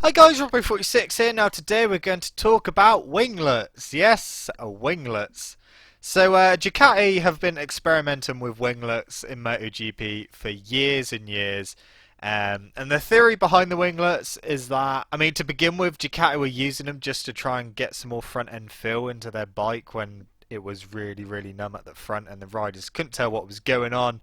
Hi guys, Robbo46 here. Now today we're going to talk about winglets. Yes, winglets. So Ducati have been experimenting with winglets in MotoGP for years and years. And the theory behind the winglets is that, I mean, to begin with, Ducati were using them just to try and get some more front end feel into their bike when it was really numb at the front and the riders couldn't tell what was going on.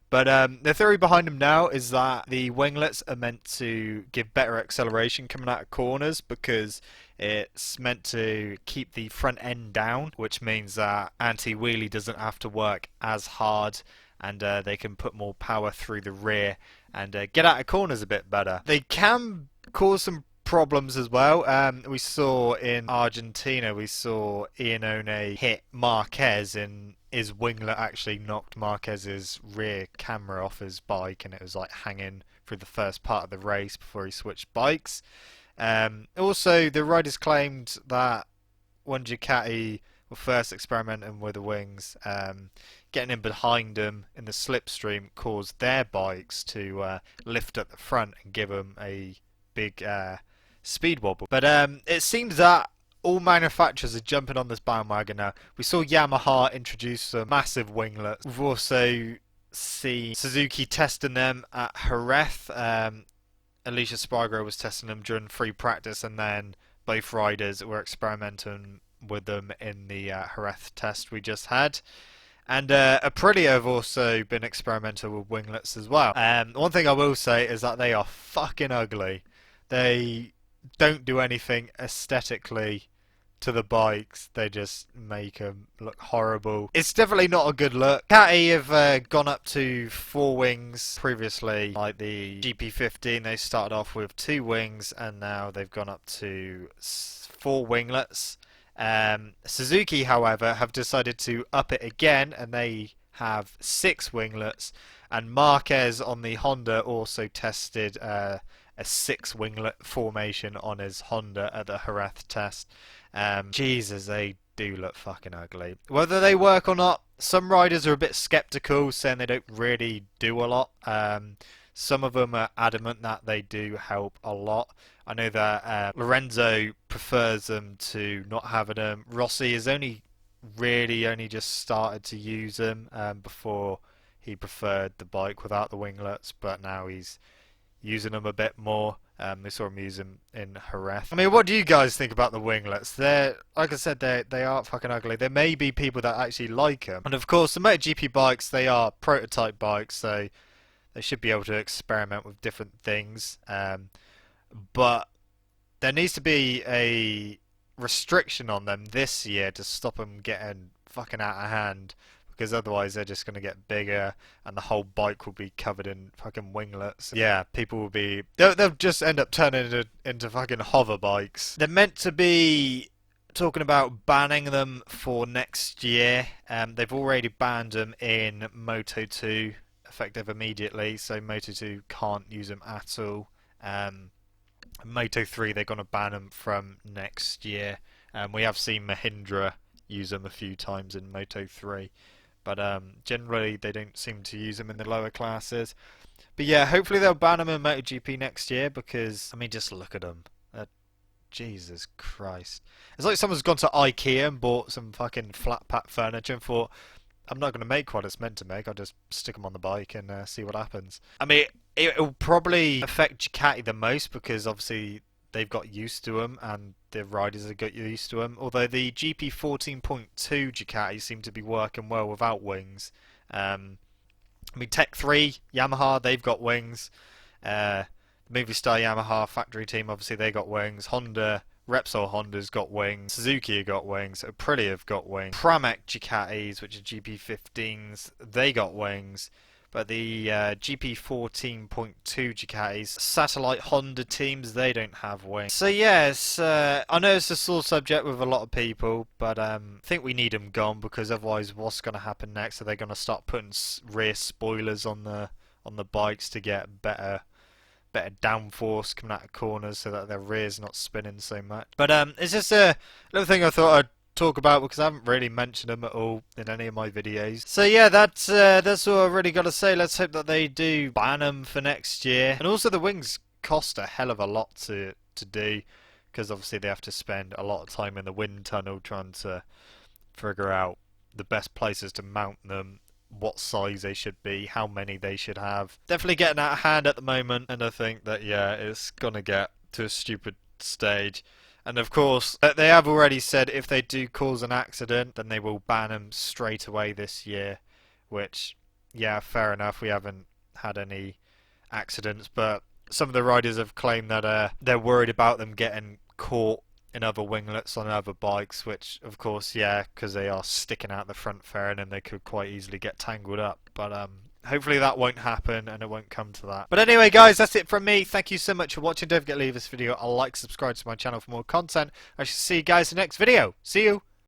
But the theory behind them now is that the winglets are meant to give better acceleration coming out of corners because it's meant to keep the front end down, which means that anti-wheelie doesn't have to work as hard and they can put more power through the rear and get out of corners a bit better. They can cause some problems as well. We saw in Argentina, we saw Iannone hit Marquez and his winglet actually knocked Marquez's rear camera off his bike and it was like hanging through the first part of the race before he switched bikes. Also, the riders claimed that when Ducati were first experimenting with the wings, getting in behind them in the slipstream caused their bikes to lift at the front and give them a big speed wobble. But it seems that all manufacturers are jumping on this bandwagon now. We saw Yamaha introduce some massive winglets. We've also seen Suzuki testing them at Jerez. Alicia Spargo was testing them during free practice, and then both riders were experimenting with them in the Jerez test we just had. And Aprilia have also been experimental with winglets as well. One thing I will say is that they are fucking ugly. They don't do anything aesthetically to the bikes, they just make them look horrible. It's definitely not a good look. Ducati have gone up to 4 wings previously, like the GP15 they started off with 2 wings and now they've gone up to 4 winglets. Suzuki however have decided to up it again and they have 6 winglets, and Marquez on the Honda also tested a 6 winglet formation on his Honda at the Jerez test. Jesus, they do look fucking ugly. Whether they work or not, some riders are a bit skeptical, saying they don't really do a lot. Some of them are adamant that they do help a lot. I know that Lorenzo prefers them to not having them. Rossi has only just started to use them before he preferred the bike without the winglets, but now he's using them a bit more. They saw him use them in Jerez. I mean, what do you guys think about the winglets? They're, like I said, they are fucking ugly. There may be people that actually like them. And of course, the MotoGP bikes, they are prototype bikes, so they should be able to experiment with different things. But there needs to be a restriction on them this year to stop them getting fucking out of hand, because otherwise they're just going to get bigger and the whole bike will be covered in fucking winglets. Yeah, people will be... They'll just end up turning into fucking hover bikes. They're meant to be talking about banning them for next year. They've already banned them in Moto2, effective immediately, so Moto2 can't use them at all. Moto3, they're going to ban them from next year. We have seen Mahindra use them a few times in Moto3. But generally they don't seem to use them in the lower classes. But yeah, hopefully they'll ban them in MotoGP next year because, I mean, just look at them. Jesus Christ. It's like someone's gone to IKEA and bought some fucking flat pack furniture and thought, I'm not going to make what it's meant to make, I'll just stick them on the bike and see what happens. I mean, it'll probably affect Ducati the most because obviously they've got used to them and the riders have got used to them. Although the GP 14.2 Ducati seem to be working well without wings. I mean, Tech 3, Yamaha, they've got wings. Movistar Yamaha factory team, obviously they got wings. Honda, Repsol Honda's got wings. Suzuki have got wings. Aprilia have got wings. Pramac Ducatis, which are GP15s, they got wings. But the GP 14.2 Ducatis, satellite Honda teams, they don't have wings. So yes, I know it's a sore subject with a lot of people, but I think we need them gone because otherwise what's going to happen next? Are they going to start putting rear spoilers on the bikes to get better downforce coming out of corners so that their rear's not spinning so much? But it's just a little thing I thought I'd talk about because I haven't really mentioned them at all in any of my videos. So yeah, that's all I really got to say. Let's hope that they do ban them for next year. And also the wings cost a hell of a lot to to do, because obviously they have to spend a lot of time in the wind tunnel trying to figure out the best places to mount them, what size they should be, how many they should have. Definitely getting out of hand at the moment, and I think that, yeah, it's gonna get to a stupid stage. And of course, they have already said if they do cause an accident, then they will ban them straight away this year, which, yeah, fair enough. We haven't had any accidents, but some of the riders have claimed that they're worried about them getting caught in other winglets on other bikes, which of course, yeah, because they are sticking out the front fairing and they could quite easily get tangled up. But hopefully that won't happen and it won't come to that. But anyway, guys, that's it from me. Thank you so much for watching. Don't forget to leave this video a like, subscribe to my channel for more content. I shall see you guys in the next video. See you.